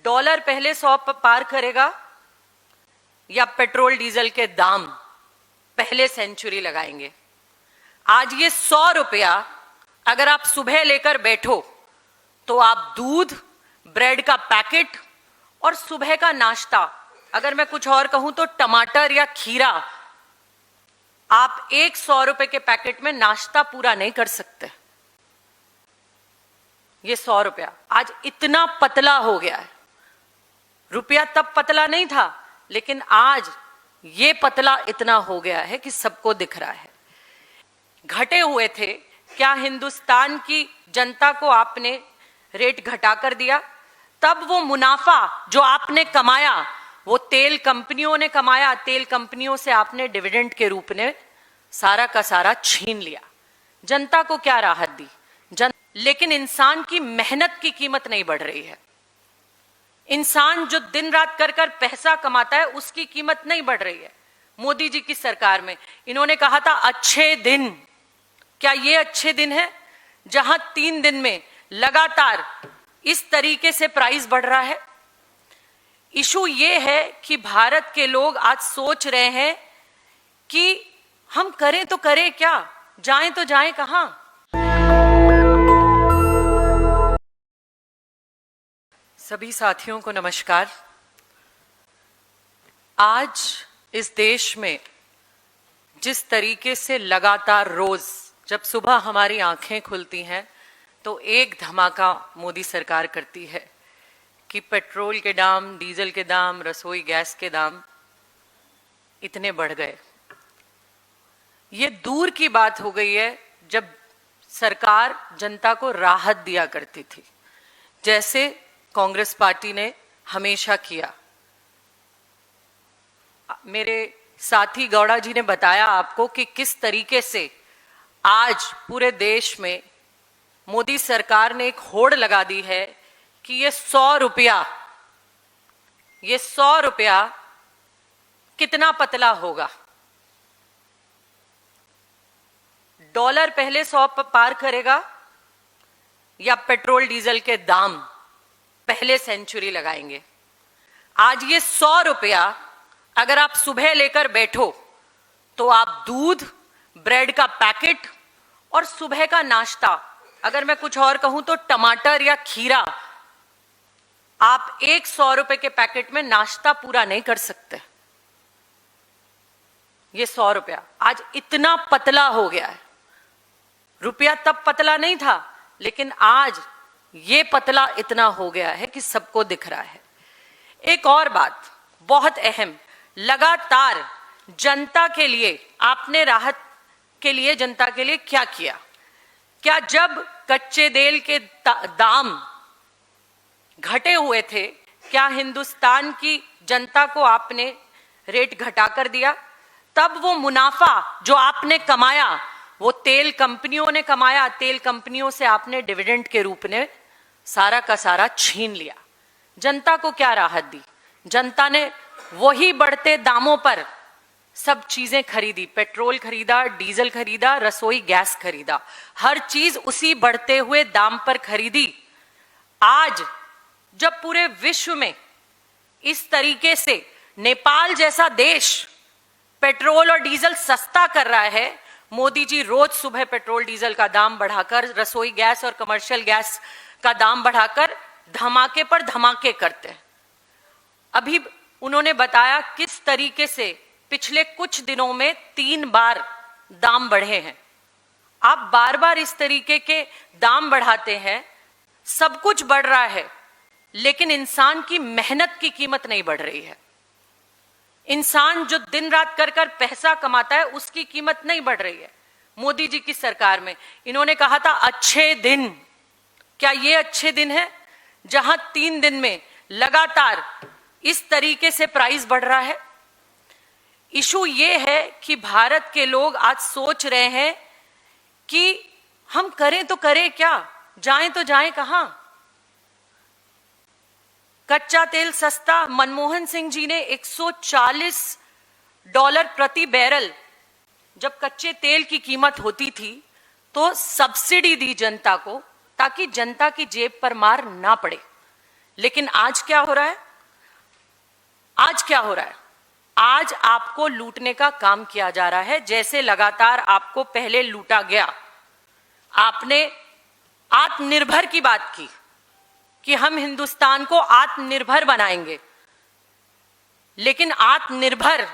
Dollar पहले 100 पार करेगा या पेट्रोल डीजल के दाम पहले सेंचुरी लगाएंगे। आज ये 100 रुपया अगर आप सुबह लेकर बैठो तो आप दूध, ब्रेड का पैकेट और सुबह का नाश्ता, अगर मैं कुछ और कहूं तो टमाटर या खीरा, आप 100 रुपए के पैकेट में नाश्ता पूरा नहीं कर सकते। ये 100 रुपया आज इतना पतला हो गया है। रुपया तब पतला नहीं था, लेकिन आज ये पतला इतना हो गया है कि सबको दिख रहा है। घटे हुए थे क्या हिंदुस्तान की जनता को आपने रेट घटा कर दिया? तब वो मुनाफा जो आपने कमाया वो तेल कंपनियों ने कमाया, तेल कंपनियों से आपने डिविडेंड के रूप में सारा का सारा छीन लिया। जनता को क्या राहत दी? लेकिन इंसान की मेहनत की कीमत नहीं बढ़ रही है। इंसान जो दिन रात कर कर पैसा कमाता है उसकी कीमत नहीं बढ़ रही है। मोदी जी की सरकार में इन्होंने कहा था अच्छे दिन। क्या ये अच्छे दिन है जहां 3 दिन में लगातार इस तरीके से प्राइस बढ़ रहा है? इशू ये है कि भारत के लोग आज सोच रहे हैं कि हम करें तो करें क्या, जाएं तो जाएं कहां। सभी साथियों को नमस्कार। आज इस देश में जिस तरीके से लगातार रोज जब सुबह हमारी आंखें खुलती हैं तो एक धमाका मोदी सरकार करती है कि पेट्रोल के दाम, डीजल के दाम, रसोई गैस के दाम इतने बढ़ गए। ये दूर की बात हो गई है जब सरकार जनता को राहत दिया करती थी, जैसे कांग्रेस पार्टी ने हमेशा किया। मेरे साथी गौड़ा जी ने बताया आपको कि किस तरीके से आज पूरे देश में मोदी सरकार ने एक होड़ लगा दी है कि ये 100 रुपया कितना पतला होगा। डॉलर पहले 100 पार करेगा या पेट्रोल डीजल के दाम पहले सेंचुरी लगाएंगे। आज ये 100 रुपया अगर आप सुबह लेकर बैठो तो आप दूध, ब्रेड का पैकेट और सुबह का नाश्ता, अगर मैं कुछ और कहूं तो टमाटर या खीरा, आप 100 रुपए के पैकेट में नाश्ता पूरा नहीं कर सकते। ये 100 रुपया आज इतना पतला हो गया है। रुपया तब पतला नहीं था, लेकिन आज ये पतला इतना हो गया है कि सबको दिख रहा है। एक और बात बहुत अहम, लगातार जनता के लिए आपने राहत के लिए जनता के लिए क्या किया? क्या जब कच्चे तेल के दाम घटे हुए थे क्या हिंदुस्तान की जनता को आपने रेट घटा कर दिया? तब वो मुनाफा जो आपने कमाया वो तेल कंपनियों ने कमाया, तेल कंपनियों से आपने डिविडेंड के रूप में सारा का सारा छीन लिया। जनता को क्या राहत दी? जनता ने वही बढ़ते दामों पर सब चीजें खरीदी, पेट्रोल खरीदा, डीजल खरीदा, रसोई गैस खरीदा, हर चीज उसी बढ़ते हुए दाम पर खरीदी। आज जब पूरे विश्व में इस तरीके से नेपाल जैसा देश पेट्रोल और डीजल सस्ता कर रहा है, मोदी जी रोज सुबह पेट्रोल डीजल का दाम बढ़ाकर, रसोई गैस और कमर्शियल गैस का दाम बढ़ाकर धमाके पर धमाके करते हैं। अभी उन्होंने बताया किस तरीके से पिछले कुछ दिनों में 3 बार दाम बढ़े हैं। आप बार बार इस तरीके के दाम बढ़ाते हैं, सब कुछ बढ़ रहा है, लेकिन इंसान की मेहनत की कीमत नहीं बढ़ रही है। इंसान जो दिन रात कर कर पैसा कमाता है उसकी कीमत नहीं बढ़ रही है। मोदी जी की सरकार में इन्होंने कहा था अच्छे दिन। क्या ये अच्छे दिन है जहां 3 दिन में लगातार इस तरीके से प्राइस बढ़ रहा है? इशू ये है कि भारत के लोग आज सोच रहे हैं कि हम करें तो करें क्या, जाएं तो जाएं कहां। कच्चा तेल सस्ता, मनमोहन सिंह जी ने $140 प्रति बैरल जब कच्चे तेल की कीमत होती थी तो सब्सिडी दी जनता को, ताकि जनता की जेब पर मार ना पड़े। लेकिन आज क्या हो रहा है? आज क्या हो रहा है? आज आपको लूटने का काम किया जा रहा है, जैसे लगातार आपको पहले लूटा गया। आपने आत्मनिर्भर की बात की कि हम हिंदुस्तान को आत्मनिर्भर बनाएंगे, लेकिन आत्मनिर्भर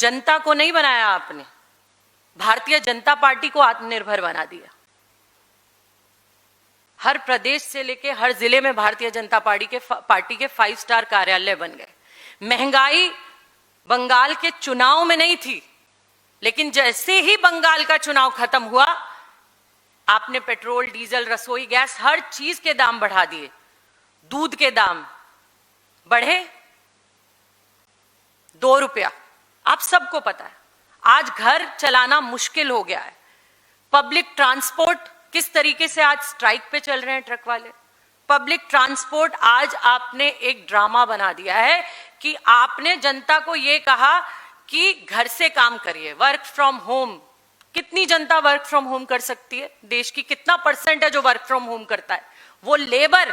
जनता को नहीं बनाया आपने, भारतीय जनता पार्टी को आत्मनिर्भर बना दिया। हर प्रदेश से लेके हर जिले में भारतीय जनता पार्टी के 5 स्टार कार्यालय बन गए। महंगाई बंगाल के चुनाव में नहीं थी, लेकिन जैसे ही बंगाल का चुनाव खत्म हुआ, आपने पेट्रोल, डीजल, रसोई गैस, हर चीज के दाम बढ़ा दिए। दूध के दाम बढ़े 2 रुपया, आप सबको पता है। आज घर चलाना मुश्किल हो गया है। पब्लिक ट्रांसपोर्ट किस तरीके से आज स्ट्राइक पे चल रहे हैं ट्रक वाले। पब्लिक ट्रांसपोर्ट आज आपने एक ड्रामा बना दिया है कि आपने जनता को यह कहा कि घर से काम करिए, वर्क फ्रॉम होम। कितनी जनता वर्क फ्रॉम होम कर सकती है? देश की कितना % है जो वर्क फ्रॉम होम करता है? वो लेबर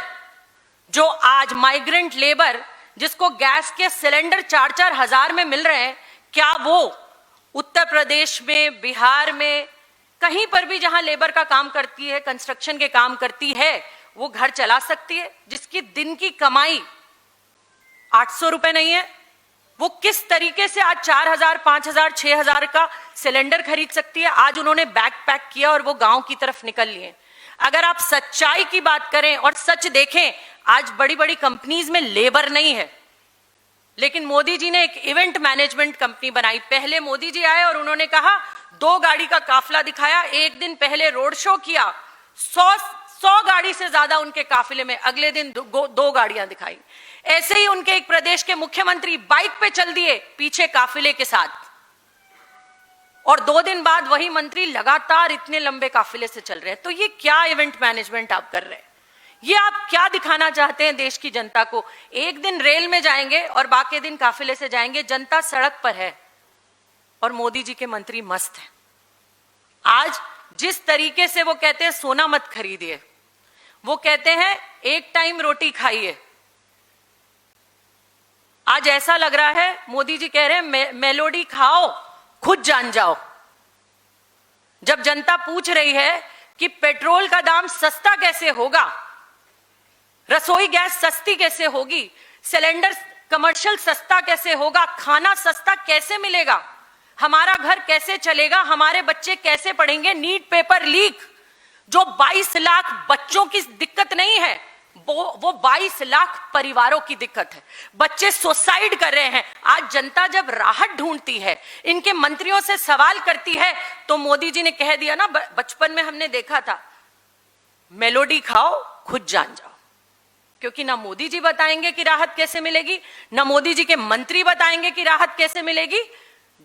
जो आज माइग्रेंट लेबर, जिसको गैस के सिलेंडर 4-4 हजार में मिल रहे हैं, क्या वो उत्तर प्रदेश में, बिहार में, कहीं पर भी जहां लेबर का काम करती है, कंस्ट्रक्शन के काम करती है, वो घर चला सकती है? जिसकी दिन की कमाई 800 रुपए नहीं है, वो किस तरीके से आज 4,000, 5,000, 6,000 का सिलेंडर खरीद सकती है? आज उन्होंने बैग पैक किया और वो गांव की तरफ निकल लिए। अगर आप सच्चाई की बात करें और सच देखें, आज बड़ी बड़ी कंपनीज में लेबर नहीं है, लेकिन मोदी जी ने एक इवेंट मैनेजमेंट कंपनी बनाई। पहले मोदी जी आए और उन्होंने कहा 2 गाड़ी का काफिला दिखाया, एक दिन पहले रोड शो किया, 100 गाड़ी से ज्यादा उनके काफिले में, अगले दिन 2 गाड़ियां दिखाई। ऐसे ही उनके एक प्रदेश के मुख्यमंत्री बाइक पे चल दिए पीछे काफिले के साथ, और 2 दिन बाद वही मंत्री लगातार इतने लंबे काफिले से चल रहे हैं। तो ये क्या इवेंट मैनेजमेंट आप कर रहे हैं? ये आप क्या दिखाना चाहते हैं देश की जनता को? एक दिन रेल में जाएंगे और बाकी दिन काफिले से जाएंगे। जनता सड़क पर है और मोदी जी के मंत्री मस्त हैं। आज जिस तरीके से वो कहते हैं सोना मत खरीदिए, वो कहते हैं एक टाइम रोटी खाइए, आज ऐसा लग रहा है मोदी जी कह रहे हैं मेलोडी खाओ, खुद जान जाओ। जब जनता पूछ रही है कि पेट्रोल का दाम सस्ता कैसे होगा, रसोई गैस सस्ती कैसे होगी, सिलेंडर कमर्शियल सस्ता कैसे होगा, खाना सस्ता कैसे मिलेगा, हमारा घर कैसे चलेगा, हमारे बच्चे कैसे पढ़ेंगे, नीट पेपर लीक, जो 22 लाख बच्चों की दिक्कत नहीं है, वो 22 लाख परिवारों की दिक्कत है। बच्चे सुसाइड कर रहे हैं। आज जनता जब राहत ढूंढती है, इनके मंत्रियों से सवाल करती है, तो मोदी जी ने कह दिया ना, बचपन में हमने देखा था, मेलोडी खाओ, खुद जान जाओ। क्योंकि ना मोदी जी बताएंगे कि राहत कैसे मिलेगी, ना मोदी जी के मंत्री बताएंगे कि राहत कैसे मिलेगी।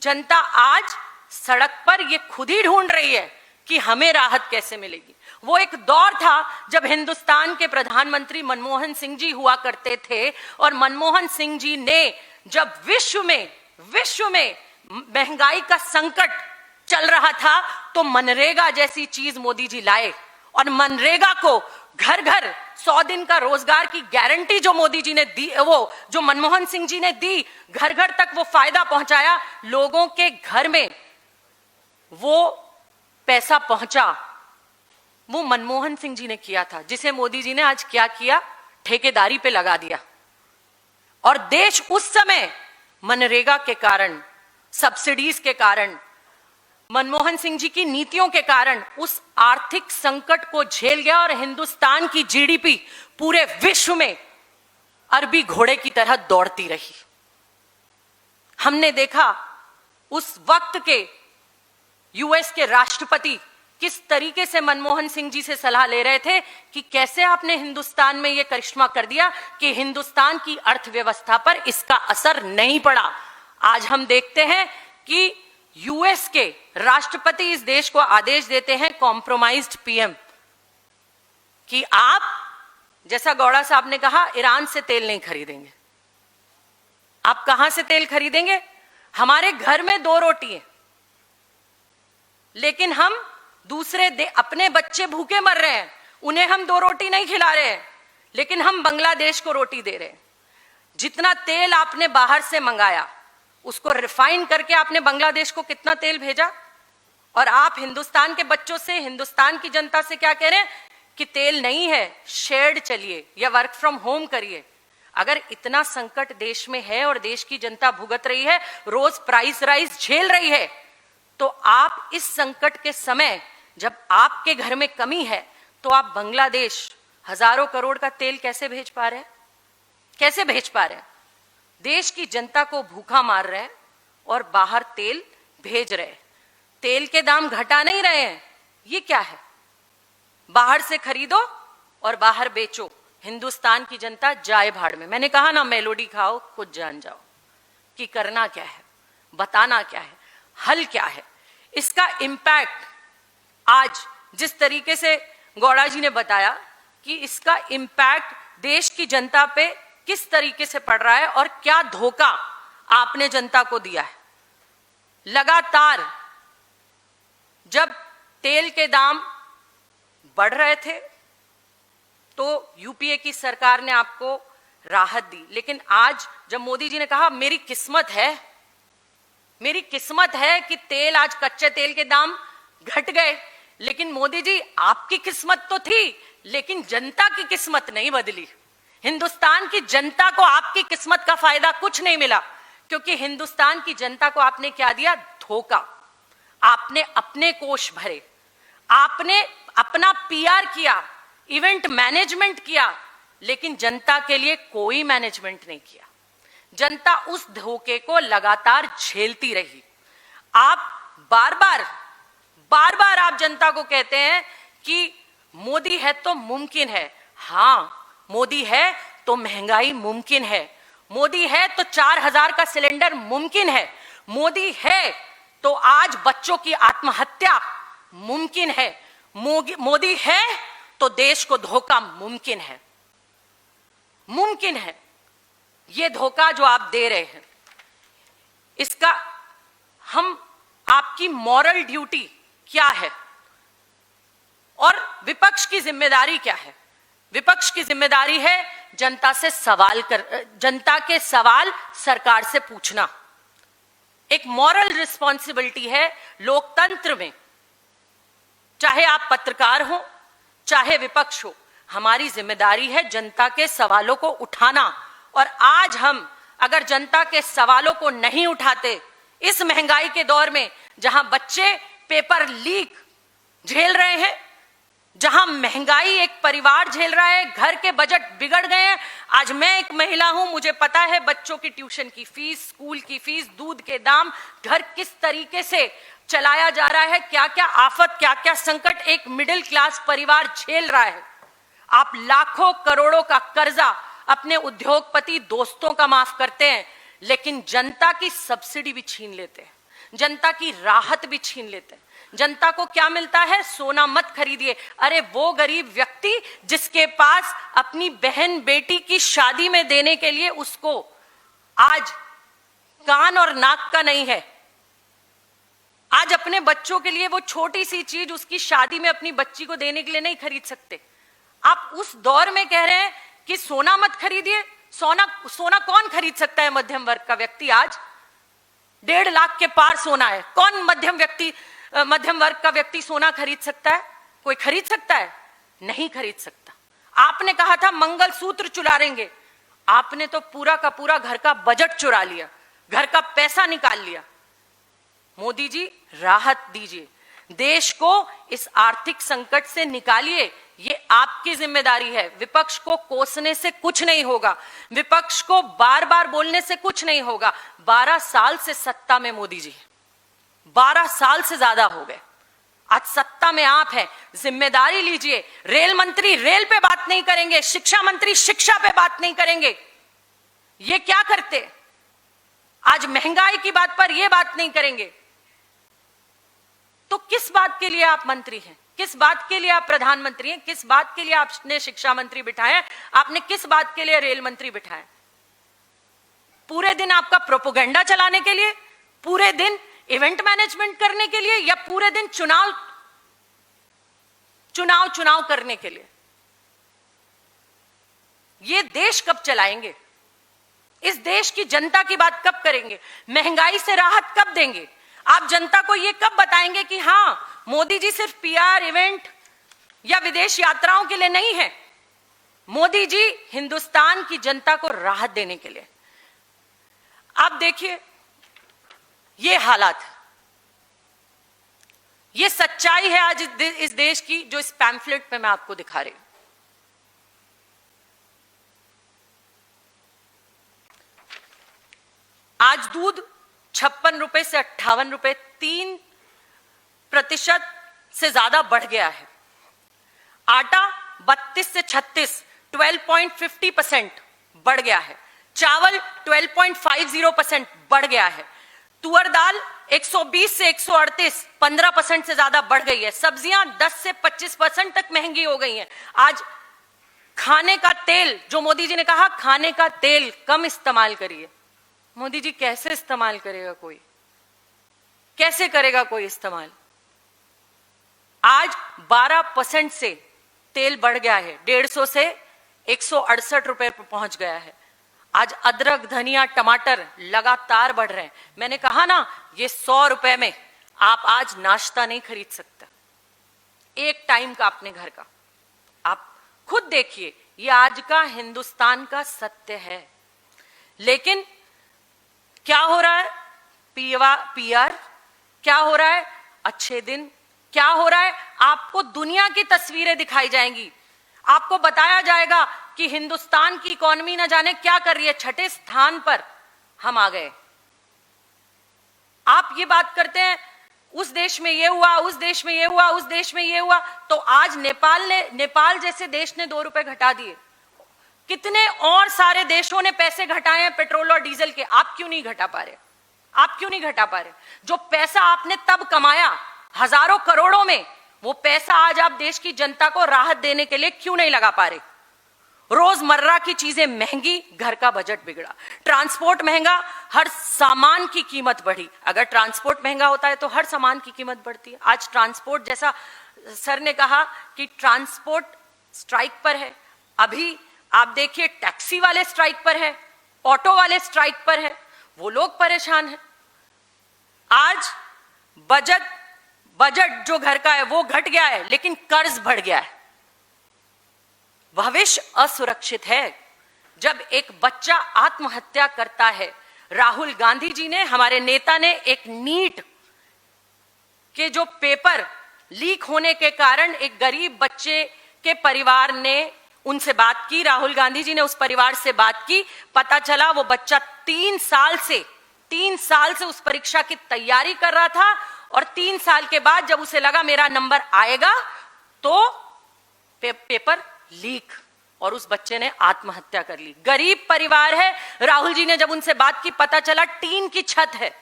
जनता आज सड़क पर ये खुद ही ढूंढ रही है कि हमें राहत कैसे मिलेगी। वो एक दौर था जब हिंदुस्तान के प्रधानमंत्री मनमोहन सिंह जी हुआ करते थे, और मनमोहन सिंह जी ने जब विश्व में महंगाई का संकट चल रहा था, तो मनरेगा जैसी चीज मोदी जी लाए, और मनरेगा को घर घर 100 दिन का रोजगार की गारंटी जो मोदी जी ने दी, वो जो मनमोहन सिंह जी ने दी, घर घर तक वो फायदा पहुंचाया, लोगों के घर में वो पैसा पहुंचा, वो मनमोहन सिंह जी ने किया था, जिसे मोदी जी ने आज क्या किया, ठेकेदारी पे लगा दिया। और देश उस समय मनरेगा के कारण, सब्सिडीज के कारण, मनमोहन सिंह जी की नीतियों के कारण उस आर्थिक संकट को झेल गया, और हिंदुस्तान की जीडीपी पूरे विश्व में अरबी घोड़े की तरह दौड़ती रही। हमने देखा उस वक्त के यूएस के राष्ट्रपति किस तरीके से मनमोहन सिंह जी से सलाह ले रहे थे कि कैसे आपने हिंदुस्तान में यह करिश्मा कर दिया कि हिंदुस्तान की अर्थव्यवस्था पर इसका असर नहीं पड़ा। आज हम देखते हैं कि यूएस के राष्ट्रपति इस देश को आदेश देते हैं, कॉम्प्रोमाइज्ड पीएम, कि आप, जैसा गौड़ा साहब ने कहा, ईरान से तेल नहीं खरीदेंगे। आप कहां से तेल खरीदेंगे? हमारे घर में 2 रोटी है, लेकिन हम अपने बच्चे भूखे मर रहे हैं, उन्हें हम 2 रोटी नहीं खिला रहे हैं, लेकिन हम बांग्लादेश को रोटी दे रहे हैं। जितना तेल आपने बाहर से मंगाया उसको रिफाइन करके आपने बांग्लादेश को कितना तेल भेजा, और आप हिंदुस्तान के बच्चों से, हिंदुस्तान की जनता से क्या कह रहे हैं कि तेल नहीं है, शेयर्ड चलिए या वर्क फ्रॉम होम करिए। अगर इतना संकट देश में है और देश की जनता भुगत रही है, रोज प्राइस राइज झेल रही है, तो आप इस संकट के समय जब आपके घर में कमी है तो आप बांग्लादेश हजारों करोड़ का तेल कैसे भेज पा रहे हैं? कैसे भेज पा रहे हैं? देश की जनता को भूखा मार रहे हैं और बाहर तेल भेज रहे हैं। तेल के दाम घटा नहीं रहे हैं। ये क्या है? बाहर से खरीदो और बाहर बेचो, हिंदुस्तान की जनता जाए भाड़ में। मैंने कहा ना, मेलोडी खाओ, खुद जान जाओ कि करना क्या है, बताना क्या है, हल क्या है। इसका इंपैक्ट आज जिस तरीके से गौड़ा जी ने बताया कि इसका इंपैक्ट देश की जनता पे किस तरीके से पड़ रहा है और क्या धोखा आपने जनता को दिया है। लगातार जब तेल के दाम बढ़ रहे थे तो यूपीए की सरकार ने आपको राहत दी, लेकिन आज जब मोदी जी ने कहा मेरी किस्मत है, मेरी किस्मत है कि तेल, आज कच्चे तेल के दाम घट गए, लेकिन मोदी जी आपकी किस्मत तो थी लेकिन जनता की किस्मत नहीं बदली। हिंदुस्तान की जनता को आपकी किस्मत का फायदा कुछ नहीं मिला, क्योंकि हिंदुस्तान की जनता को आपने क्या दिया? धोखा। आपने अपने कोष भरे, आपने अपना पीआर किया, इवेंट मैनेजमेंट किया, लेकिन जनता के लिए कोई मैनेजमेंट नहीं किया। जनता उस धोखे को लगातार झेलती रही। आप बार बार आप जनता को कहते हैं कि मोदी है तो मुमकिन है। हां, मोदी है तो महंगाई मुमकिन है, मोदी है तो 4000 का सिलेंडर मुमकिन है, मोदी है तो आज बच्चों की आत्महत्या मुमकिन है, मोदी है तो देश को धोखा मुमकिन है। मुमकिन है। ये धोखा जो आप दे रहे हैं, इसका हम, आपकी मॉरल ड्यूटी क्या है और विपक्ष की जिम्मेदारी क्या है? विपक्ष की जिम्मेदारी है जनता से सवाल जनता के सवाल सरकार से पूछना। एक मॉरल रिस्पॉन्सिबिलिटी है लोकतंत्र में, चाहे आप पत्रकार हो चाहे विपक्ष हो, हमारी जिम्मेदारी है जनता के सवालों को उठाना। और आज हम अगर जनता के सवालों को नहीं उठाते, इस महंगाई के दौर में जहां बच्चे पेपर लीक झेल रहे हैं, जहां महंगाई एक परिवार झेल रहा है, घर के बजट बिगड़ गए हैं। आज मैं एक महिला हूं, मुझे पता है बच्चों की ट्यूशन की फीस, स्कूल की फीस, दूध के दाम, घर किस तरीके से चलाया जा रहा है, क्या क्या आफत, क्या क्या संकट एक मिडिल क्लास परिवार झेल रहा है। आप लाखों करोड़ों का कर्जा अपने उद्योगपति दोस्तों का माफ करते हैं, लेकिन जनता की सब्सिडी भी छीन लेते हैं, जनता की राहत भी छीन लेते हैं। जनता को क्या मिलता है? सोना मत खरीदिए। अरे वो गरीब व्यक्ति जिसके पास अपनी बहन बेटी की शादी में देने के लिए उसको आज कान और नाक का नहीं है, आज अपने बच्चों के लिए वो छोटी सी चीज उसकी शादी में अपनी बच्ची को देने के लिए नहीं खरीद सकते। आप उस दौर में कह रहे हैं कि सोना मत खरीदिए। सोना कौन खरीद सकता है? मध्यम वर्ग का व्यक्ति। आज 1.5 लाख के पार सोना है। कौन मध्यम वर्ग का व्यक्ति सोना खरीद सकता है? कोई खरीद सकता है? नहीं खरीद सकता। आपने कहा था मंगलसूत्र चुराएंगे, आपने तो पूरा का पूरा घर का बजट चुरा लिया, घर का पैसा निकाल लिया। मोदी जी, राहत दीजिए, देश को इस आर्थिक संकट से निकालिए। ये आपकी जिम्मेदारी है। विपक्ष को कोसने से कुछ नहीं होगा, विपक्ष को बार बार बोलने से कुछ नहीं होगा। 12 साल से सत्ता में मोदी जी, 12 साल से ज्यादा हो गए। आज सत्ता में आप हैं, जिम्मेदारी लीजिए। रेल मंत्री रेल पे बात नहीं करेंगे, शिक्षा मंत्री शिक्षा पे बात नहीं करेंगे। ये क्या करते? आज महंगाई की बात पर ये बात नहीं करेंगे, तो किस बात के लिए आप मंत्री हैं? किस बात के लिए आप प्रधानमंत्री हैं? किस बात के लिए आपने शिक्षा मंत्री बिठाए? आपने किस बात के लिए रेल मंत्री बिठाए? पूरे दिन आपका प्रोपोगंडा चलाने के लिए, पूरे दिन इवेंट मैनेजमेंट करने के लिए, या पूरे दिन चुनाव करने के लिए? ये देश कब चलाएंगे? इस देश की जनता की बात कब करेंगे? महंगाई से राहत कब देंगे? आप जनता को ये कब बताएंगे कि हां, मोदी जी सिर्फ पीआर इवेंट या विदेश यात्राओं के लिए नहीं है, मोदी जी हिंदुस्तान की जनता को राहत देने के लिए। आप देखिए, ये हालात, ये सच्चाई है आज इस देश की, जो इस पैम्फलेट पे मैं आपको दिखा रही हूं। आज दूध 56 रुपए से 58 रुपए, 3% से ज्यादा बढ़ गया है। आटा 32 से 36, 12.50% बढ़ गया है। चावल 12.50% बढ़ गया है। तुअर दाल 120 से 138, 15% से ज्यादा बढ़ गई है। सब्जियां 10 से 25% तक महंगी हो गई हैं। आज खाने का तेल, जो मोदी जी ने कहा खाने का तेल कम इस्तेमाल करिए, मोदी जी कैसे इस्तेमाल करेगा कोई? कैसे करेगा कोई इस्तेमाल? आज 12% से तेल बढ़ गया है, 150 से 168 रुपए पर पहुंच गया है। आज अदरक, धनिया, टमाटर लगातार बढ़ रहे हैं। मैंने कहा ना, ये 100 रुपए में आप आज नाश्ता नहीं खरीद सकते, एक टाइम का अपने घर का। आप खुद देखिए, ये आज का हिंदुस्तान का सत्य है। लेकिन क्या हो रहा है? पीआर क्या हो रहा है? अच्छे दिन क्या हो रहा है? आपको दुनिया की तस्वीरें दिखाई जाएंगी, आपको बताया जाएगा कि हिंदुस्तान की इकोनॉमी न जाने क्या कर रही है, 6ठे स्थान पर हम आ गए। आप ये बात करते हैं उस देश में ये हुआ, उस देश में ये हुआ, उस देश में ये हुआ, तो आज नेपाल जैसे देश ने 2 रुपए घटा दिए। कितने और सारे देशों ने पैसे घटाए हैं पेट्रोल और डीजल के, आप क्यों नहीं घटा पा रहे? आप क्यों नहीं घटा पा रहे? जो पैसा आपने तब कमाया हजारों करोड़ों में, वो पैसा आज आप देश की जनता को राहत देने के लिए क्यों नहीं लगा पा रहे? रोजमर्रा की चीजें महंगी, घर का बजट बिगड़ा, ट्रांसपोर्ट महंगा, हर सामान की कीमत बढ़ी। अगर ट्रांसपोर्ट महंगा होता है तो हर सामान की कीमत बढ़ती है। आज ट्रांसपोर्ट, जैसा सर ने कहा कि ट्रांसपोर्ट स्ट्राइक पर है, अभी आप देखिए टैक्सी वाले स्ट्राइक पर है, ऑटो वाले स्ट्राइक पर है, वो लोग परेशान हैं। आज बजट जो घर का है वो घट गया है, लेकिन कर्ज बढ़ गया है। भविष्य असुरक्षित है। जब एक बच्चा आत्महत्या करता है, राहुल गांधी जी ने, हमारे नेता ने, एक नीट के जो पेपर लीक होने के कारण एक गरीब बच्चे के परिवार ने उनसे बात की, राहुल गांधी जी ने उस परिवार से बात की। पता चला वो बच्चा 3 साल से उस परीक्षा की तैयारी कर रहा था, और 3 साल के बाद जब उसे लगा मेरा नंबर आएगा, तो पेपर लीक, और उस बच्चे ने आत्महत्या कर ली। गरीब परिवार है। राहुल जी ने जब उनसे बात की, पता चला टीन की छत है,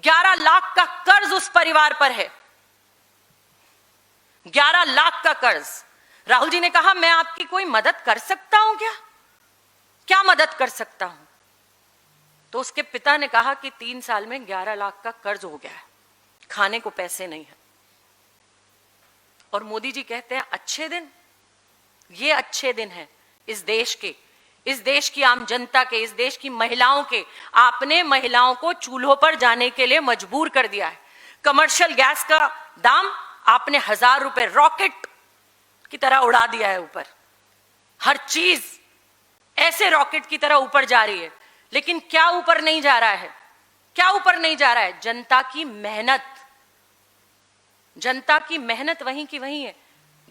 11 लाख का कर्ज उस परिवार पर है, 11 लाख का कर्ज। राहुल जी ने कहा मैं आपकी कोई मदद कर सकता हूं क्या मदद कर सकता हूं? तो उसके पिता ने कहा कि 3 साल में 11 लाख का कर्ज हो गया है, खाने को पैसे नहीं है। और मोदी जी कहते हैं अच्छे दिन, ये अच्छे दिन हैं इस देश के, इस देश की आम जनता के, इस देश की महिलाओं के। आपने महिलाओं को चूल्हों पर जाने के लिए मजबूर कर दिया है। कमर्शियल गैस का दाम आपने 1000 रुपए रॉकेट की तरह उड़ा दिया है ऊपर। हर चीज ऐसे रॉकेट की तरह ऊपर जा रही है, लेकिन क्या ऊपर नहीं जा रहा है? क्या ऊपर नहीं जा रहा है? जनता की मेहनत। जनता की मेहनत वहीं की वहीं है।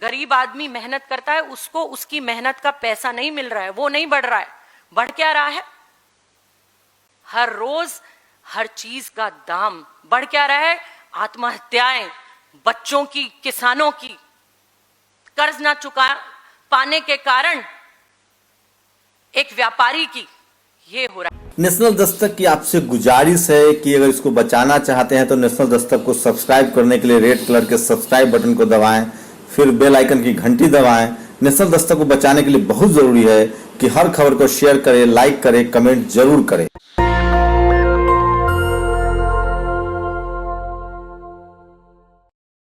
गरीब आदमी मेहनत करता है, उसको उसकी मेहनत का पैसा नहीं मिल रहा है, वो नहीं बढ़ रहा है। बढ़ क्या रहा है? हर रोज हर चीज का दाम बढ़ क्या रहा है? आत्महत्याएं, बच्चों की, किसानों की, कर्ज ना चुका पाने के कारण एक व्यापारी की, ये हो रहा है। नेशनल दस्तक की आपसे गुजारिश है कि अगर इसको बचाना चाहते हैं तो नेशनल दस्तक को सब्सक्राइब करने के लिए रेड कलर के सब्सक्राइब बटन को दबाएं, फिर बेल आइकन की घंटी दबाएं। नेशनल दस्तक को बचाने के लिए बहुत जरूरी है कि हर खबर को शेयर करें, लाइक करें, कमेंट जरूर करें।